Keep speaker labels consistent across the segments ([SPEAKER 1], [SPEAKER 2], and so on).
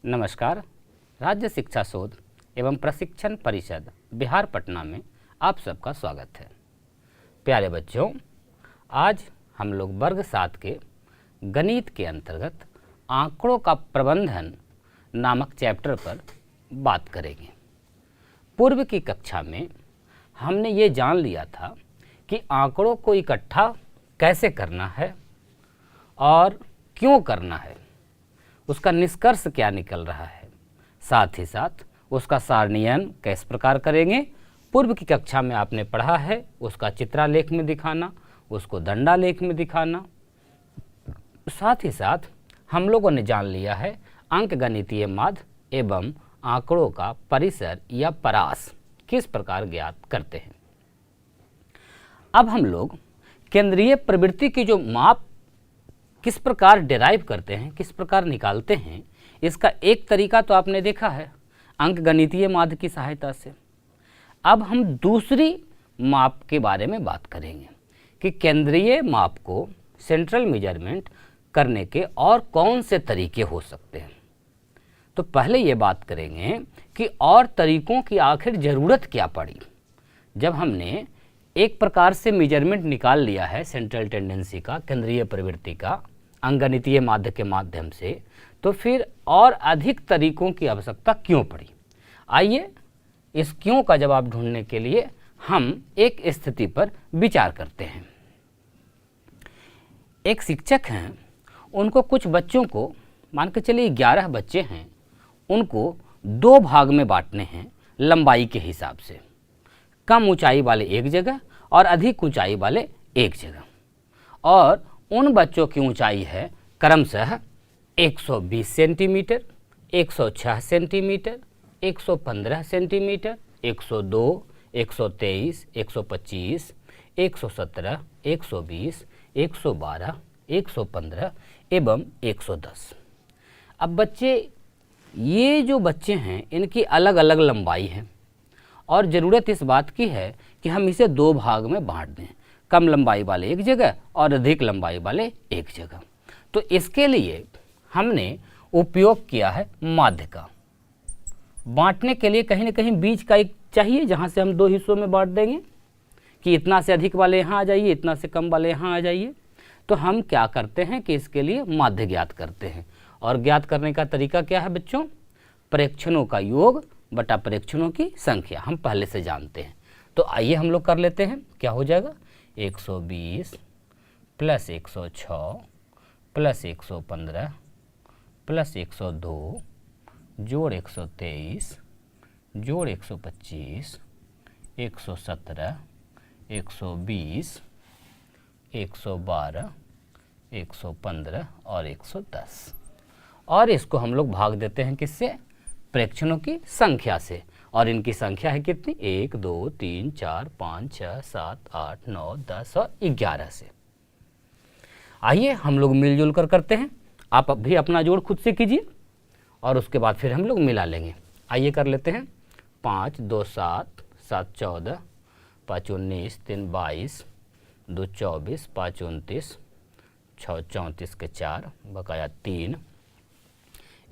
[SPEAKER 1] नमस्कार। राज्य शिक्षा शोध एवं प्रशिक्षण परिषद बिहार पटना में आप सबका स्वागत है। प्यारे बच्चों, आज हम लोग वर्ग 7 के गणित के अंतर्गत आंकड़ों का प्रबंधन नामक चैप्टर पर बात करेंगे। पूर्व की कक्षा में हमने ये जान लिया था कि आंकड़ों को इकट्ठा कैसे करना है और क्यों करना है, उसका निष्कर्ष क्या निकल रहा है, साथ ही साथ उसका सारणीयन किस प्रकार करेंगे। पूर्व की कक्षा में आपने पढ़ा है उसका चित्रालेख में दिखाना, उसको दंडालेख में दिखाना। साथ ही साथ हम लोगों ने जान लिया है अंकगणितीय माध्य एवं आंकड़ों का परिसर या परास किस प्रकार ज्ञात करते हैं। अब हम लोग केंद्रीय प्रवृत्ति की जो माप किस प्रकार डिराइव करते हैं, किस प्रकार निकालते हैं, इसका एक तरीका तो आपने देखा है अंकगणितीय माध्य की सहायता से। अब हम दूसरी माप के बारे में बात करेंगे कि केंद्रीय माप को सेंट्रल मेजरमेंट करने के और कौन से तरीके हो सकते हैं। तो पहले ये बात करेंगे कि और तरीकों की आखिर ज़रूरत क्या पड़ी। जब हमने एक प्रकार से मेजरमेंट निकाल लिया है सेंट्रल टेंडेंसी का, केंद्रीय प्रवृत्ति का अंकगणितीय माध्य के माध्यम से, तो फिर और अधिक तरीकों की आवश्यकता क्यों पड़ी। आइए इस क्यों का जवाब ढूंढने के लिए हम एक स्थिति पर विचार करते हैं। एक शिक्षक हैं, उनको कुछ बच्चों को, मान के चलिए 11 बच्चे हैं, उनको 2 भाग में बांटने हैं लंबाई के हिसाब से। कम ऊंचाई वाले एक जगह और अधिक ऊंचाई वाले एक जगह। और उन बच्चों की ऊंचाई है क्रमशः 120 सेंटीमीटर, 106 सेंटीमीटर, 115 सेंटीमीटर, 102, 123, 125, 117, 120, 112, 115 एवं 110। अब बच्चे, ये जो बच्चे हैं इनकी अलग अलग लंबाई है और ज़रूरत इस बात की है कि हम इसे 2 भाग में बांट दें, कम लंबाई वाले एक जगह और अधिक लंबाई वाले एक जगह। तो इसके लिए हमने उपयोग किया है माध्य का। बांटने के लिए कहीं ना कहीं बीच का एक चाहिए जहाँ से हम 2 हिस्सों में बांट देंगे कि इतना से अधिक वाले यहाँ आ जाइए, इतना से कम वाले यहाँ आ जाइए। तो हम क्या करते हैं कि इसके लिए माध्य ज्ञात करते हैं। और ज्ञात करने का तरीका क्या है बच्चों? प्रेक्षणों का योग बटा प्रेक्षणों की संख्या हम पहले से जानते हैं। तो आइए हम लोग कर लेते हैं। क्या हो जाएगा? 120 प्लस 106 प्लस 115 प्लस 102 जोड़ 123 जोड़ 125 117 120 112 115 और 110। और इसको हम लोग भाग देते हैं किससे? प्रेक्षणों की संख्या से। और इनकी संख्या है कितनी? 1 2 3 4 5 6 7 8 9 10 और 11 से। आइए हम लोग मिलजुल कर करते हैं। आप भी अपना जोड़ खुद से कीजिए और उसके बाद फिर हम लोग मिला लेंगे। आइए कर लेते हैं। 5 2 7 7 14 5 19 3 22 2 24 5 29 6 34 के 4 बकाया 3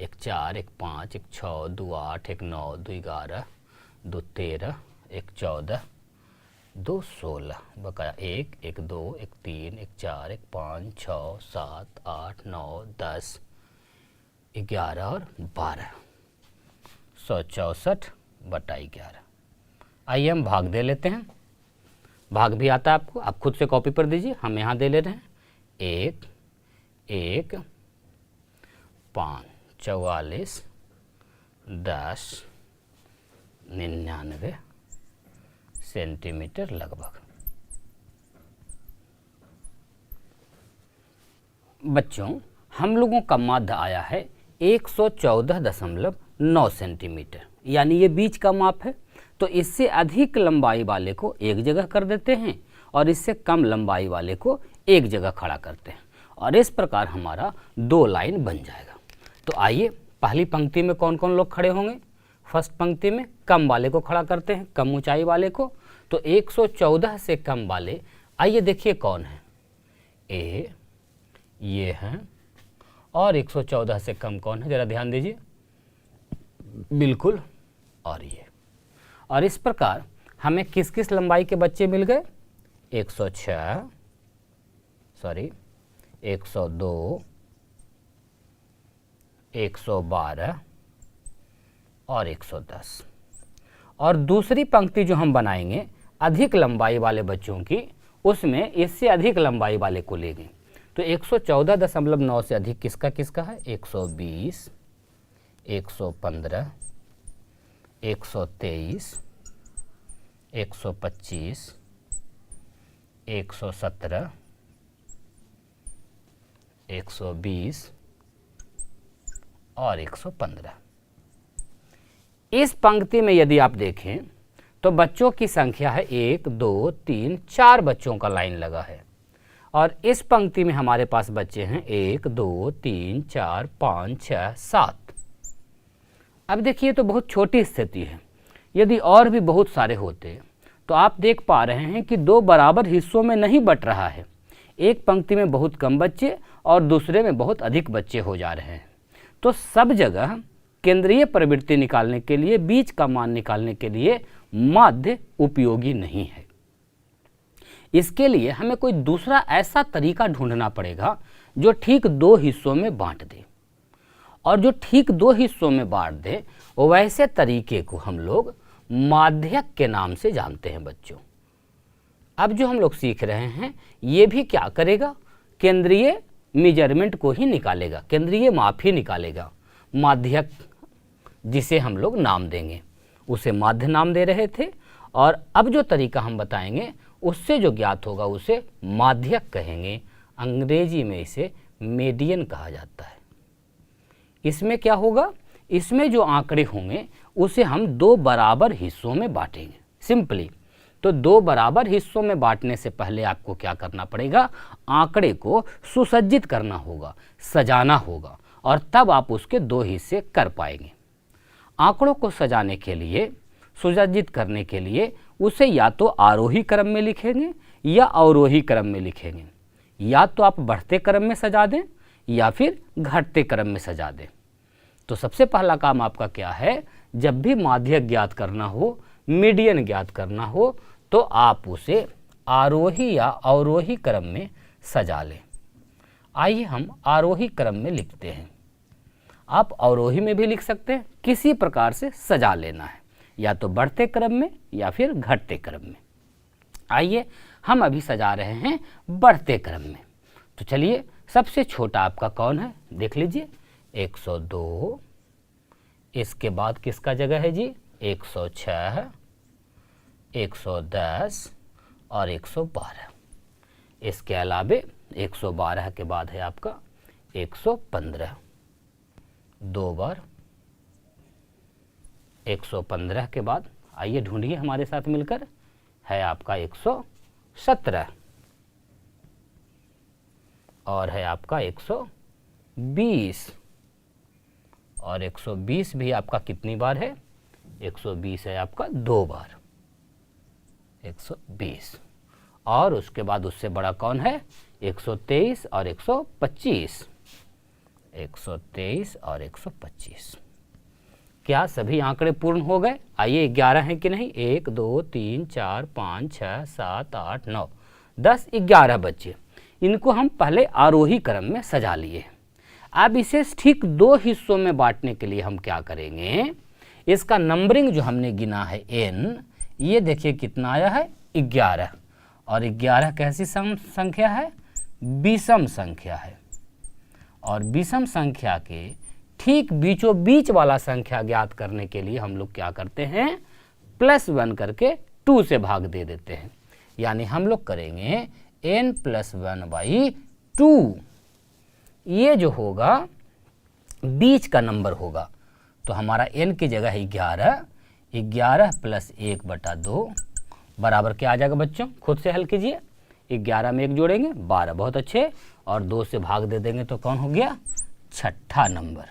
[SPEAKER 1] 1 4 1 5 1 6 2 8 1 9 2 11 2 13 1 14 2 16 बकाया 1 1 2 1 3 1 4 1 5 6 7 8 9 10 11 और 12 164 बटा 11। आइए हम भाग दे लेते हैं। भाग भी आता है आपको, आप खुद से कॉपी पर दीजिए, हम यहाँ दे ले रहे हैं। 1 1 5 44 10 99 सेंटीमीटर लगभग। बच्चों, हम लोगों का माध्य आया है 114.9 सेंटीमीटर, यानी ये बीच का माप है। तो इससे अधिक लंबाई वाले को एक जगह कर देते हैं और इससे कम लंबाई वाले को एक जगह खड़ा करते हैं और इस प्रकार हमारा 2 लाइन बन जाएगा। तो आइए पहली पंक्ति में कौन कौन लोग खड़े होंगे? फर्स्ट पंक्ति में कम वाले को खड़ा करते हैं, कम ऊंचाई वाले को। तो 114 से कम वाले, आइए देखिए कौन है? ये हैं। और 114 से कम कौन है? ज़रा ध्यान दीजिए, बिल्कुल, और ये, और इस प्रकार हमें किस किस लंबाई के बच्चे मिल गए? 106, 102, 112 और 110। और दूसरी पंक्ति जो हम बनाएंगे अधिक लंबाई वाले बच्चों की, उसमें इससे अधिक लंबाई वाले को लेंगे। तो 114.9 से अधिक किसका किसका है? 120, 115, 123, 125, 117, 120 और 115। इस पंक्ति में यदि आप देखें तो बच्चों की संख्या है 1, 2, 3, 4 बच्चों का लाइन लगा है। और इस पंक्ति में हमारे पास बच्चे हैं 1, 2, 3, 4, 5, 6, 7। अब देखिए तो बहुत छोटी स्थिति है। यदि और भी बहुत सारे होते तो आप देख पा रहे हैं कि 2 बराबर हिस्सों में नहीं बट रहा है। एक पंक्ति में बहुत कम बच्चे और दूसरे में बहुत अधिक बच्चे हो जा रहे हैं। तो सब जगह केंद्रीय प्रवृत्ति निकालने के लिए, बीच का मान निकालने के लिए माध्य उपयोगी नहीं है। इसके लिए हमें कोई दूसरा ऐसा तरीका ढूंढना पड़ेगा जो ठीक 2 हिस्सों में बांट दे। और जो ठीक 2 हिस्सों में बांट दे वैसे तरीके को हम लोग माध्यक के नाम से जानते हैं बच्चों। अब जो हम लोग सीख रहे हैं ये भी क्या करेगा? केंद्रीय मेजरमेंट को ही निकालेगा, केंद्रीय माप ही निकालेगा। माध्यक जिसे हम लोग नाम देंगे उसे माध्य नाम दे रहे थे, और अब जो तरीका हम बताएंगे उससे जो ज्ञात होगा उसे माध्यक कहेंगे। अंग्रेजी में इसे मीडियन कहा जाता है। इसमें क्या होगा? इसमें जो आंकड़े होंगे उसे हम 2 बराबर हिस्सों में बांटेंगे सिंपली। तो 2 बराबर हिस्सों में बांटने से पहले आपको क्या करना पड़ेगा? आंकड़े को सुसज्जित करना होगा, सजाना होगा, और तब आप उसके 2 हिस्से कर पाएंगे। आंकड़ों को सजाने के लिए, सुसज्जित करने के लिए उसे या तो आरोही क्रम में लिखेंगे या अवरोही क्रम में लिखेंगे। या तो आप बढ़ते क्रम में सजा दें या फिर घटते क्रम में सजा दें। तो सबसे पहला काम आपका क्या है? जब भी माध्यक ज्ञात करना हो, मीडियन ज्ञात करना हो, तो आप उसे आरोही या अवरोही क्रम में सजा लें। आइए हम आरोही क्रम में लिखते हैं। आप अवरोही में भी लिख सकते हैं, किसी प्रकार से सजा लेना है, या तो बढ़ते क्रम में या फिर घटते क्रम में। आइए हम अभी सजा रहे हैं बढ़ते क्रम में। तो चलिए, सबसे छोटा आपका कौन है? देख लीजिए 102। इसके बाद किसका जगह है जी? 106, 110 और 112। इसके अलावे 112 के बाद है आपका 115, 2 बार। 115 के बाद आइए ढूंढिए हमारे साथ मिलकर, है आपका 117 और है आपका 120। और 120 भी आपका कितनी बार है? 120 है आपका 2 बार, 120। और उसके बाद उससे बड़ा कौन है? 123 और 125, 123 और 125। क्या सभी आंकड़े पूर्ण हो गए? आइए 11 हैं कि नहीं? 1, 2, 3, 4, 5, 6, 7, 8, 9, 10, 11 बच्चे। इनको हम पहले आरोही क्रम में सजा लिए। अब इसे ठीक 2 हिस्सों में बांटने के लिए हम क्या करेंगे? इसका नंबरिंग जो हमने गिना है n, ये देखिए कितना आया है? 11। और 11 कैसी संख्या है? विषम संख्या है। और विषम संख्या के ठीक बीचों बीच वाला संख्या ज्ञात करने के लिए हम लोग क्या करते हैं? +1 करके 2 से भाग दे देते हैं। यानी हम लोग करेंगे n+1/2। ये जो होगा बीच का नंबर होगा। तो हमारा n की जगह है 11, 11 + 1/2 बराबर क्या आ जाएगा बच्चों? खुद से हल कीजिए। 11 में 1 जोड़ेंगे 12, बहुत अच्छे, और 2 से भाग दे देंगे तो कौन हो गया? 6ठा नंबर।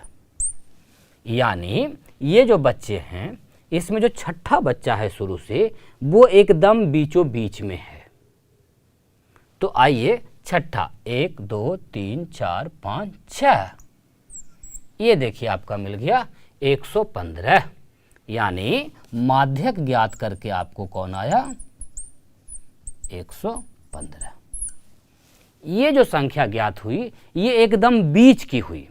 [SPEAKER 1] यानी ये जो बच्चे हैं इसमें जो 6ठा बच्चा है शुरू से, वो एकदम बीचों बीच में है। तो आइए 6ठा, 1, 2, 3, 4, 5, 6, ये देखिए आपका मिल गया 115, यानी माध्यक ज्ञात करके आपको कौन आया? 115। ये जो संख्या ज्ञात हुई ये एकदम बीच की हुई,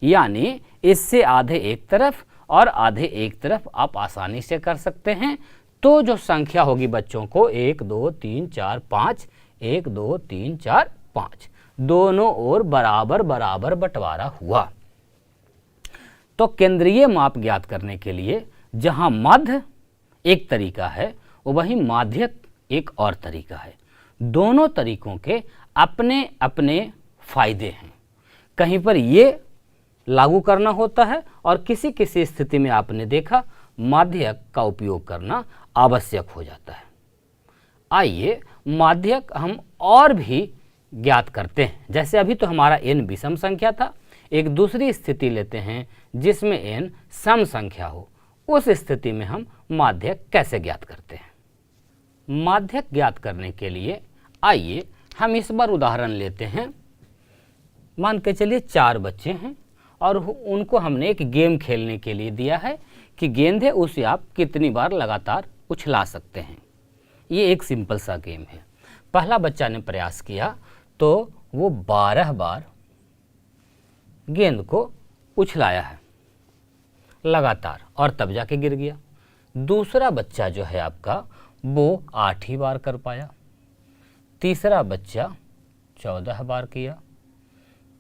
[SPEAKER 1] यानी इससे आधे एक तरफ और आधे एक तरफ आप आसानी से कर सकते हैं। तो जो संख्या होगी बच्चों को 1 2 3 4 5, 1 2 3 4 5, दोनों ओर बराबर बराबर बंटवारा हुआ। तो केंद्रीय माप ज्ञात करने के लिए जहां माध्य एक तरीका है वहीं माध्यक एक और तरीका है। दोनों तरीकों के अपने अपने फायदे हैं। कहीं पर ये लागू करना होता है और किसी किसी स्थिति में आपने देखा माध्यक का उपयोग करना आवश्यक हो जाता है। आइए माध्यक हम और भी ज्ञात करते हैं। जैसे अभी तो हमारा n विषम संख्या था, एक दूसरी स्थिति लेते हैं जिसमें n सम संख्या हो। उस स्थिति में हम माध्यक कैसे ज्ञात करते हैं? माध्यक ज्ञात करने के लिए आइए हम इस बार उदाहरण लेते हैं। मान के चलिए 4 बच्चे हैं और उनको हमने एक गेम खेलने के लिए दिया है कि गेंद है उसे आप कितनी बार लगातार उछला सकते हैं। ये एक सिंपल सा गेम है। पहला बच्चा ने प्रयास किया तो वो 12 बार गेंद को उछलाया है लगातार और तब जाके गिर गया। दूसरा बच्चा जो है आपका वो 8 ही बार कर पाया। तीसरा बच्चा 14 बार किया,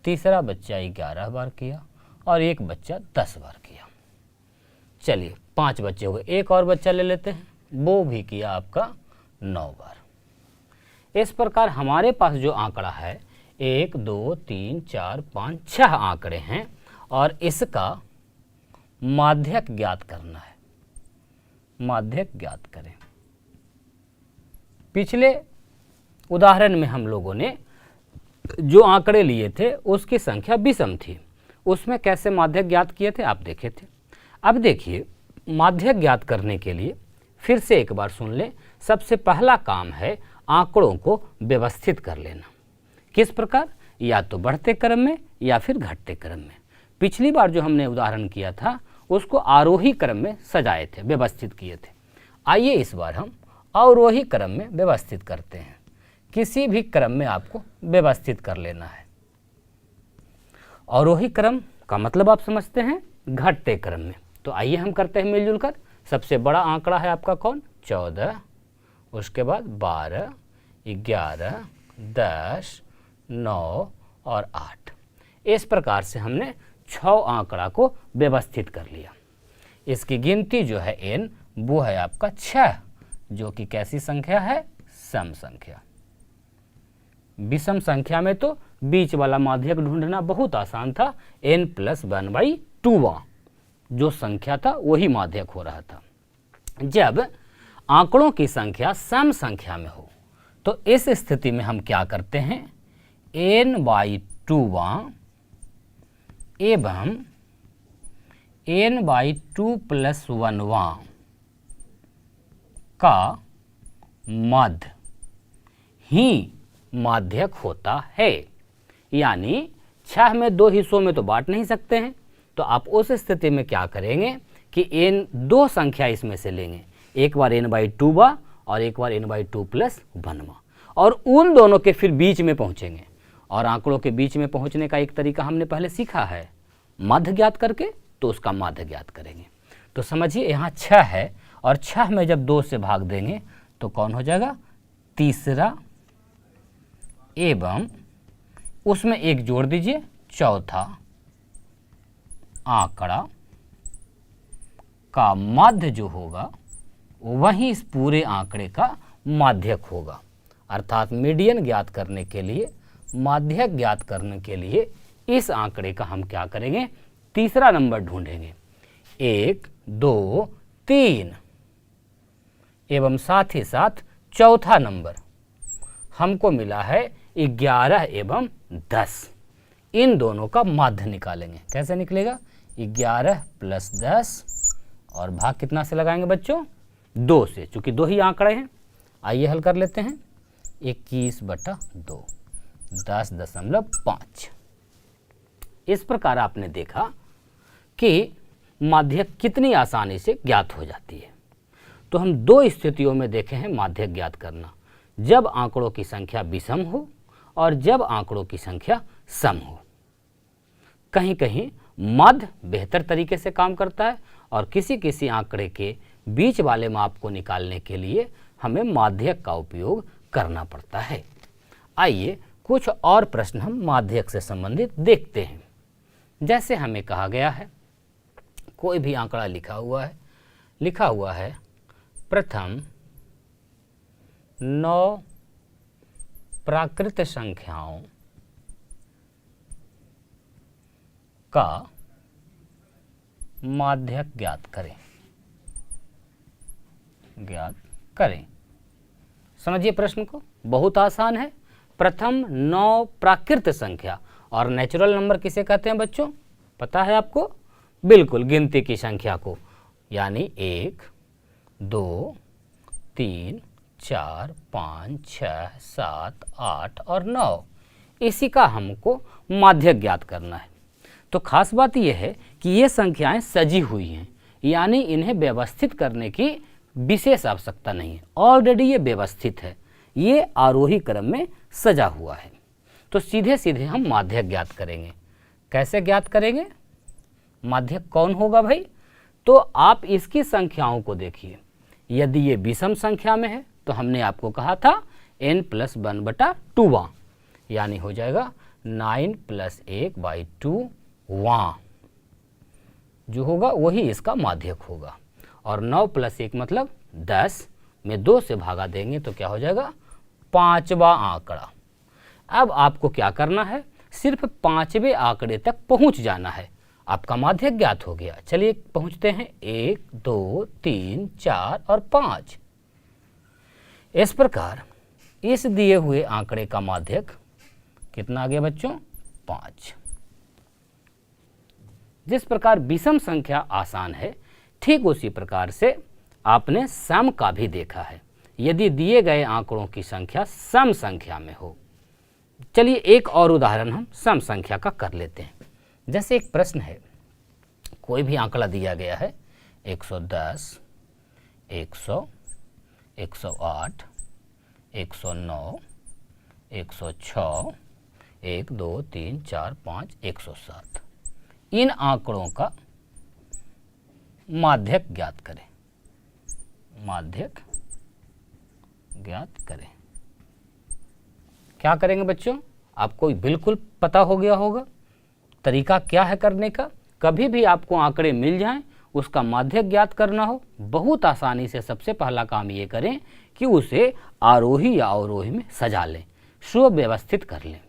[SPEAKER 1] तीसरा बच्चा 11 बार किया और एक बच्चा 10 बार किया। चलिए 5 बच्चे हो गए। एक और बच्चा ले लेते हैं, वो भी किया आपका 9 बार। इस प्रकार हमारे पास जो आंकड़ा है 1 2 3 4 5 6 आंकड़े हैं और इसका माध्यक ज्ञात करना है। माध्यक ज्ञात करें। पिछले उदाहरण में हम लोगों ने जो आंकड़े लिए थे उसकी संख्या विषम थी। उसमें कैसे माध्यक ज्ञात किए थे आप देखे थे। अब देखिए माध्यक ज्ञात करने के लिए फिर से एक बार सुन लें। सबसे पहला काम है आंकड़ों को व्यवस्थित कर लेना। किस प्रकार? या तो बढ़ते क्रम में या फिर घटते क्रम में। पिछली बार जो हमने उदाहरण किया था उसको आरोही क्रम में सजाए थे, व्यवस्थित किए थे। आइए इस बार हम अवरोही क्रम में व्यवस्थित करते हैं। किसी भी क्रम में आपको व्यवस्थित कर लेना है। अवरोही क्रम का मतलब आप समझते हैं घटते क्रम में। तो आइए हम करते हैं मिलजुल कर। सबसे बड़ा आंकड़ा है आपका कौन? 14, उसके बाद 12, 11, 10, 9 और 8। इस प्रकार से हमने 6 आंकड़ा को व्यवस्थित कर लिया। इसकी गिनती जो है n वो है आपका 6, जो कि कैसी संख्या है? सम संख्या। विषम संख्या में तो बीच वाला माध्यक ढूंढना बहुत आसान था। n+1/2 जो संख्या था वही माध्यक हो रहा था। जब आंकड़ों की संख्या सम संख्या में हो तो इस स्थिति में हम क्या करते हैं? n/2 एवं n/2 + 1 का मध्य ही माध्यक होता है। यानी 6 में 2 हिस्सों में तो बांट नहीं सकते हैं, तो आप उस स्थिति में क्या करेंगे कि n 2 संख्या इसमें से लेंगे। एक बार n/2 और एक बार n/2 + 1 और उन दोनों के फिर बीच में पहुंचेंगे। और आंकड़ों के बीच में पहुंचने का एक तरीका हमने पहले सीखा है, माध्य ज्ञात करके, तो उसका माध्य ज्ञात करेंगे। तो समझिए यहाँ 6 है और 6 में जब 2 से भाग देंगे तो कौन हो जाएगा? तीसरा एवं उसमें एक जोड़ दीजिए चौथा आंकड़ा का माध्य जो होगा वही इस पूरे आंकड़े का माध्यक होगा। अर्थात मीडियन ज्ञात करने के लिए, माध्यक ज्ञात करने के लिए इस आंकड़े का हम क्या करेंगे? तीसरा नंबर ढूंढेंगे। 1 2 3 एवं साथ ही साथ चौथा नंबर हमको मिला है 11 एवं 10। इन दोनों का माध्य निकालेंगे। कैसे निकलेगा? 11 + 10 और भाग कितना से लगाएंगे बच्चों? 2 से, चूंकि 2 ही आंकड़े हैं। आइए हल कर लेते हैं। 21/2 10.5। इस प्रकार आपने देखा कि माध्यक कितनी आसानी से ज्ञात हो जाती है। तो हम दो स्थितियों में देखे हैं माध्यक ज्ञात करना, जब आंकड़ों की संख्या विषम हो और जब आंकड़ों की संख्या सम हो। कहीं कहीं माध्य बेहतर तरीके से काम करता है और किसी किसी आंकड़े के बीच वाले माप को निकालने के लिए हमें माध्यक का उपयोग करना पड़ता है। आइए कुछ और प्रश्न हम माध्यक से संबंधित देखते हैं। जैसे हमें कहा गया है, कोई भी आंकड़ा लिखा हुआ है प्रथम 9 प्राकृत संख्याओं का माध्यक ज्ञात करें। समझिए प्रश्न को, बहुत आसान है। प्रथम 9 प्राकृत संख्या, और नेचुरल नंबर किसे कहते हैं बच्चों, पता है आपको? बिल्कुल, गिनती की संख्या को, यानी 1 2 3 4 5 6 7 8 और 9, इसी का हमको माध्यक ज्ञात करना है। तो खास बात यह है कि ये संख्याएं सजी हुई हैं, यानी इन्हें व्यवस्थित करने की विशेष आवश्यकता नहीं है, ऑलरेडी ये व्यवस्थित है, ये आरोही क्रम में सजा हुआ है। तो सीधे सीधे हम माध्यक ज्ञात करेंगे। कैसे ज्ञात करेंगे? माध्यक कौन होगा भाई? तो आप इसकी संख्याओं को देखिए। यदि ये विषम संख्या में है तो हमने आपको कहा था n+1/2, यानी हो जाएगा 9 + 1/2 जो होगा वही इसका माध्यक होगा। और 9 + 1 मतलब 10 में 2 से भागा देंगे तो क्या हो जाएगा? 5वां आंकड़ा। अब आपको क्या करना है? सिर्फ 5वें आंकड़े तक पहुंच जाना है, आपका माध्यक ज्ञात हो गया। चलिए पहुंचते हैं। 1 2 3 4 और 5। इस प्रकार इस दिए हुए आंकड़े का माध्यक कितना आ गया बच्चों? 5। जिस प्रकार विषम संख्या आसान है, ठीक उसी प्रकार से आपने सम का भी देखा है, यदि दिए गए आंकड़ों की संख्या सम संख्या में हो। चलिए एक और उदाहरण हम सम संख्या का कर लेते हैं। जैसे एक प्रश्न है, कोई भी आंकड़ा दिया गया है 110, 100, 108, 109, 106, 1 2 3 4 5, 107। इन आंकड़ों का माध्यक ज्ञात करें। माध्यक ज्ञात करें। क्या करेंगे बच्चों? आपको बिल्कुल पता हो गया होगा तरीका क्या है करने का। कभी भी आपको आंकड़े मिल जाएं, उसका माध्यक ज्ञात करना हो, बहुत आसानी से सबसे पहला काम ये करें कि उसे आरोही या अवरोही में सजा लें, सुव्यवस्थित कर लें।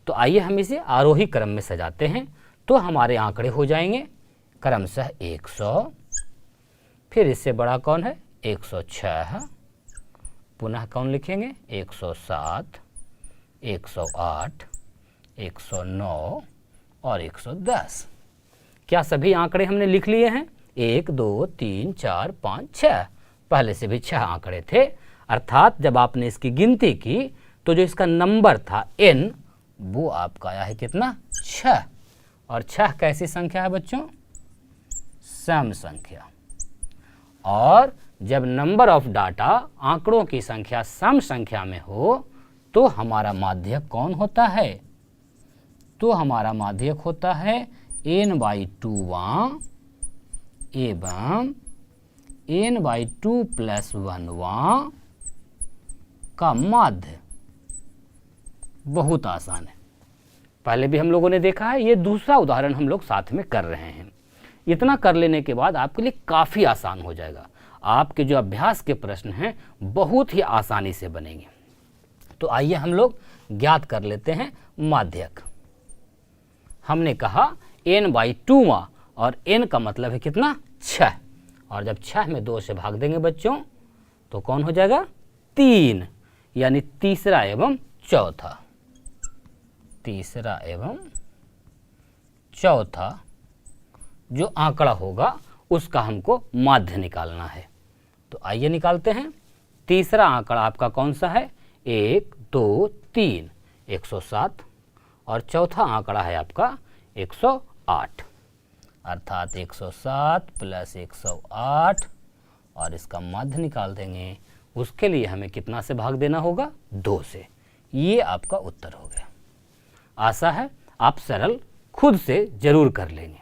[SPEAKER 1] तो आइए हम इसे आरोही क्रम में सजाते हैं। तो हमारे आंकड़े हो जाएंगे क्रमशः 100, फिर इससे बड़ा कौन है? 106, पुनः कौन लिखेंगे? 107, 108, 109 और 110। क्या सभी आंकड़े हमने लिख लिए हैं? 1 2 3 4 5 6, पहले से भी 6 आंकड़े थे। अर्थात जब आपने इसकी गिनती की तो जो इसका नंबर था n, वो आपका आया है कितना? 6। और 6 कैसी संख्या है बच्चों? सम संख्या। और जब नंबर ऑफ डाटा, आंकड़ों की संख्या सम संख्या में हो तो हमारा माध्यक कौन होता है? तो हमारा माध्यक होता है n/2 एवं n/2 + 1 का माध्य। बहुत आसान है, पहले भी हम लोगों ने देखा है। ये दूसरा उदाहरण हम लोग साथ में कर रहे हैं। इतना कर लेने के बाद आपके लिए काफ़ी आसान हो जाएगा। आपके जो अभ्यास के प्रश्न हैं बहुत ही आसानी से बनेंगे। तो आइए हम लोग ज्ञात कर लेते हैं माध्यक। हमने कहा n/2 और n का मतलब है कितना? 6। और जब 6 में 2 से भाग देंगे बच्चों तो कौन हो जाएगा? 3, यानी तीसरा एवं चौथा। तीसरा एवं चौथा जो आंकड़ा होगा उसका हमको माध्य निकालना है। तो आइए निकालते हैं। तीसरा आंकड़ा आपका कौन सा है? 1 2 3, 107। और चौथा आंकड़ा है आपका 108। अर्थात 107 प्लस 108 और इसका माध्य निकाल देंगे। उसके लिए हमें कितना से भाग देना होगा? 2 से। ये आपका उत्तर हो गया। आशा है आप सरल खुद से जरूर कर लेंगे।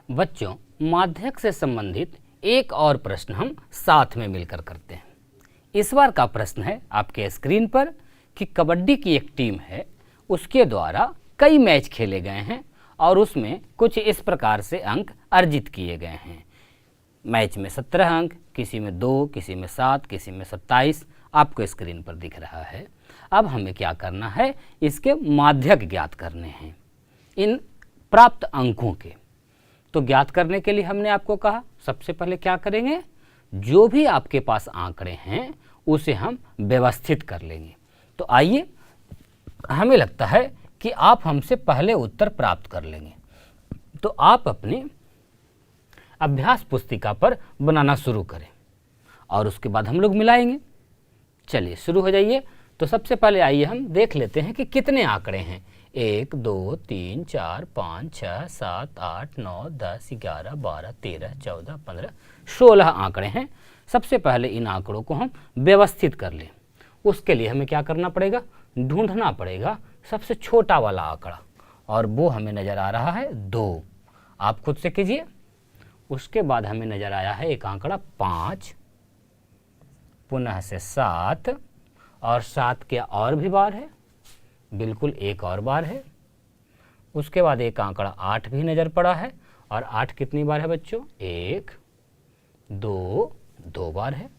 [SPEAKER 1] बच्चों, माध्यक से संबंधित एक और प्रश्न हम साथ में मिलकर करते हैं। इस बार का प्रश्न है आपके स्क्रीन पर कि कबड्डी की एक टीम है, उसके द्वारा कई मैच खेले गए हैं और उसमें कुछ इस प्रकार से अंक अर्जित किए गए हैं। मैच में 17 अंक, किसी में 2, किसी में 7, किसी में 27 आपको स्क्रीन पर दिख रहा है। अब हमें क्या करना है? इसके माध्यक ज्ञात करने हैं इन प्राप्त अंकों के। तो ज्ञात करने के लिए हमने आपको कहा सबसे पहले क्या करेंगे? जो भी आपके पास आंकड़े हैं उसे हम व्यवस्थित कर लेंगे। तो आइए, हमें लगता है कि आप हमसे पहले उत्तर प्राप्त कर लेंगे। तो आप अपनी अभ्यास पुस्तिका पर बनाना शुरू करें और उसके बाद हम लोग मिलाएंगे। चलिए शुरू हो जाइए। तो सबसे पहले आइए हम देख लेते हैं कि कितने आंकड़े हैं। 1 2 3 4 5 6 7 8 9 10 11 12 13 14 15 16 आंकड़े हैं। सबसे पहले इन आंकड़ों को हम व्यवस्थित कर लें। उसके लिए हमें क्या करना पड़ेगा? ढूंढना पड़ेगा सबसे छोटा वाला आंकड़ा, और वो हमें नज़र आ रहा है 2। आप खुद से कीजिए। उसके बाद हमें नज़र आया है एक आंकड़ा 5, पुनः से 7, और 7 के और भी बार है, बिल्कुल एक और बार है। उसके बाद एक आंकड़ा 8 भी नज़र पड़ा है, और 8 कितनी बार है बच्चों? 1 2 2 बार है।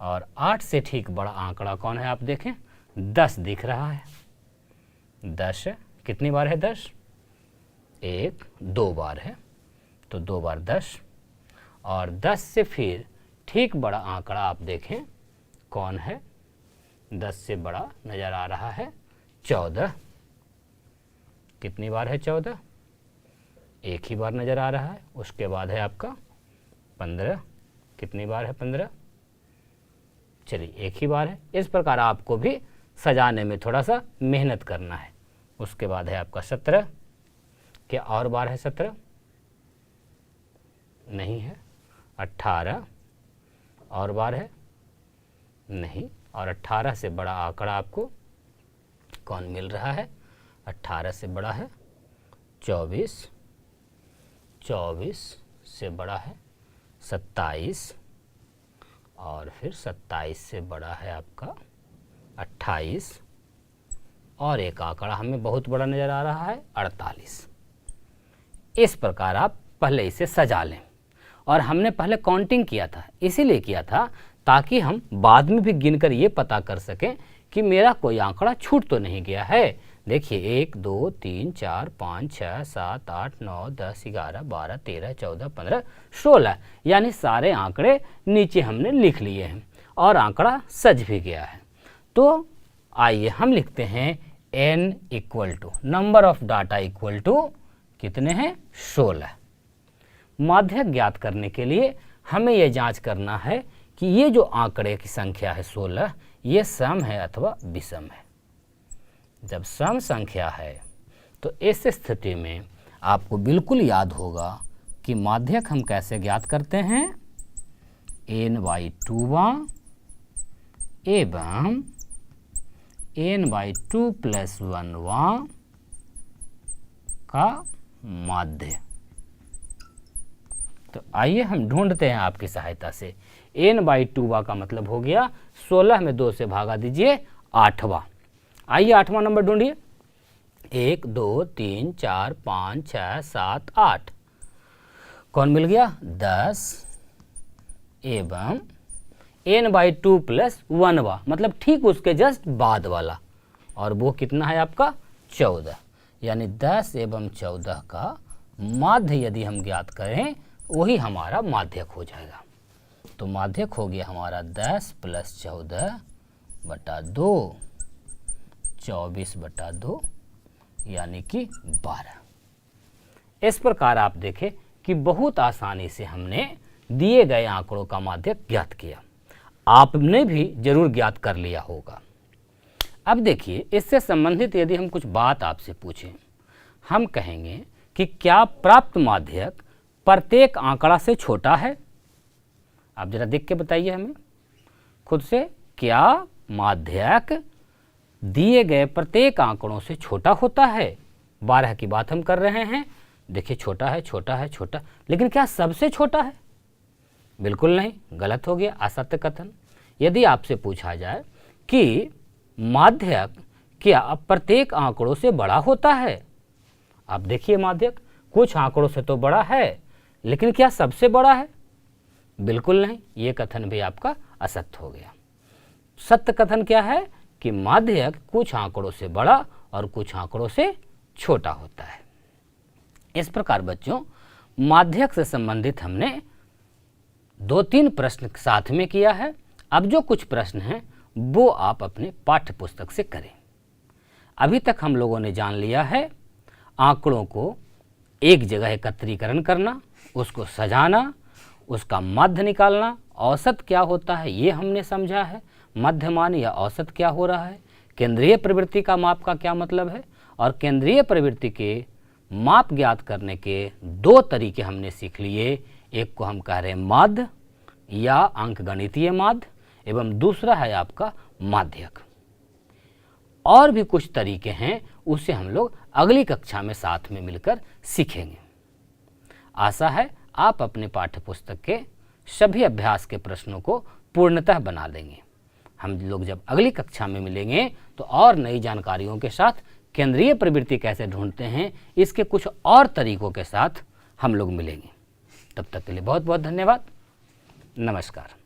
[SPEAKER 1] और 8 से ठीक बड़ा आंकड़ा कौन है? आप देखें 10 दिख रहा है। 10 कितनी बार है? 10 1 2 बार है, तो 2 बार 10। और 10 से फिर ठीक बड़ा आंकड़ा आप देखें कौन है? 10 से बड़ा नज़र आ रहा है 14। कितनी बार है 14? एक ही बार नज़र आ रहा है। उसके बाद है आपका 15। कितनी बार है 15? चलिए एक ही बार है। इस प्रकार आपको भी सजाने में थोड़ा सा मेहनत करना है। उसके बाद है आपका 17। क्या और बार है 17? नहीं है। 18 और बार है? नहीं। और 18 से बड़ा आंकड़ा आपको कौन मिल रहा है? 18 से बड़ा है 24, 24 से बड़ा है 27, और फिर 27 से बड़ा है आपका 28, और एक आंकड़ा हमें बहुत बड़ा नज़र आ रहा है 48। इस प्रकार आप पहले इसे सजा लें। और हमने पहले काउंटिंग किया था, इसीलिए किया था ताकि हम बाद में भी गिनकर ये पता कर सकें कि मेरा कोई आंकड़ा छूट तो नहीं गया है। देखिए 1 2 3 4 5 6 7 8 9 10 11 12 13 14 15 16, यानी सारे आंकड़े नीचे हमने लिख लिए हैं और आंकड़ा सज भी गया है। तो आइए हम लिखते हैं n equal to number of data equal to कितने हैं? 16। माध्यक ज्ञात करने के लिए हमें यह जांच करना है कि ये जो आंकड़े की संख्या है 16, ये सम है अथवा विषम है। जब सम संख्या है तो इस स्थिति में आपको बिल्कुल याद होगा कि माध्यक हम कैसे ज्ञात करते हैं? n/2 एवं n/2 + 1 का माध्य। तो आइए हम ढूंढते हैं आपकी सहायता से। n/2 का मतलब हो गया 16 में 2 से भागा दीजिए 8वां। आइए 8वां नंबर ढूंढिए। 1 2 3 4 5 6 7 8 कौन मिल गया? 10 एवं n/2 + 1वां, मतलब ठीक उसके जस्ट बाद वाला, और वो कितना है आपका? 14। यानी 10 एवं 14 का माध्य यदि हम ज्ञात करें वही हमारा माध्यक हो जाएगा। तो माध्यक हो गया हमारा 10 + 14 बटा 2, 24 बटा 2, यानी कि 12। इस प्रकार आप देखें कि बहुत आसानी से हमने दिए गए आंकड़ों का माध्यक ज्ञात किया। आपने भी जरूर ज्ञात कर लिया होगा। अब देखिए, इससे संबंधित यदि हम कुछ बात आपसे पूछें, हम कहेंगे कि क्या प्राप्त माध्यक प्रत्येक आंकड़ा से छोटा है? आप जरा देख के बताइए हमें खुद से, क्या माध्यक दिए गए प्रत्येक आंकड़ों से छोटा होता है? 12 की बात हम कर रहे हैं। देखिए छोटा है, छोटा है, छोटा, लेकिन क्या सबसे छोटा है? बिल्कुल नहीं, गलत हो गया, असत्य कथन। यदि आपसे पूछा जाए कि माध्यक क्या प्रत्येक आंकड़ों से बड़ा होता है, आप देखिए माध्यक कुछ आंकड़ों से तो बड़ा है, लेकिन क्या सबसे बड़ा है? बिल्कुल नहीं, ये कथन भी आपका असत्य हो गया। सत्य कथन क्या है कि माध्यक कुछ आंकड़ों से बड़ा और कुछ आंकड़ों से छोटा होता है। इस प्रकार बच्चों, माध्यक से संबंधित हमने 2-3 प्रश्न साथ में किया है। अब जो कुछ प्रश्न हैं वो आप अपने पाठ्य पुस्तक से करें। अभी तक हम लोगों ने जान लिया है आंकड़ों को एक जगह एकत्रीकरण करना, उसको सजाना, उसका माध्य निकालना, औसत क्या होता है ये हमने समझा है, मध्यमान या औसत क्या हो रहा है, केंद्रीय प्रवृत्ति का माप का क्या मतलब है, और केंद्रीय प्रवृत्ति के माप ज्ञात करने के 2 तरीके हमने सीख लिए। एक को हम कह रहे हैं माध्य या अंकगणितीय माध्य, एवं दूसरा है आपका माध्यक। और भी कुछ तरीके हैं, उसे हम लोग अगली कक्षा में साथ में मिलकर सीखेंगे। आशा है आप अपने पाठ्य पुस्तक के सभी अभ्यास के प्रश्नों को पूर्णतः बना लेंगे। हम लोग जब अगली कक्षा में मिलेंगे तो और नई जानकारियों के साथ केंद्रीय प्रवृत्ति कैसे ढूंढते हैं इसके कुछ और तरीकों के साथ हम लोग मिलेंगे। तब तक के लिए बहुत बहुत धन्यवाद। नमस्कार।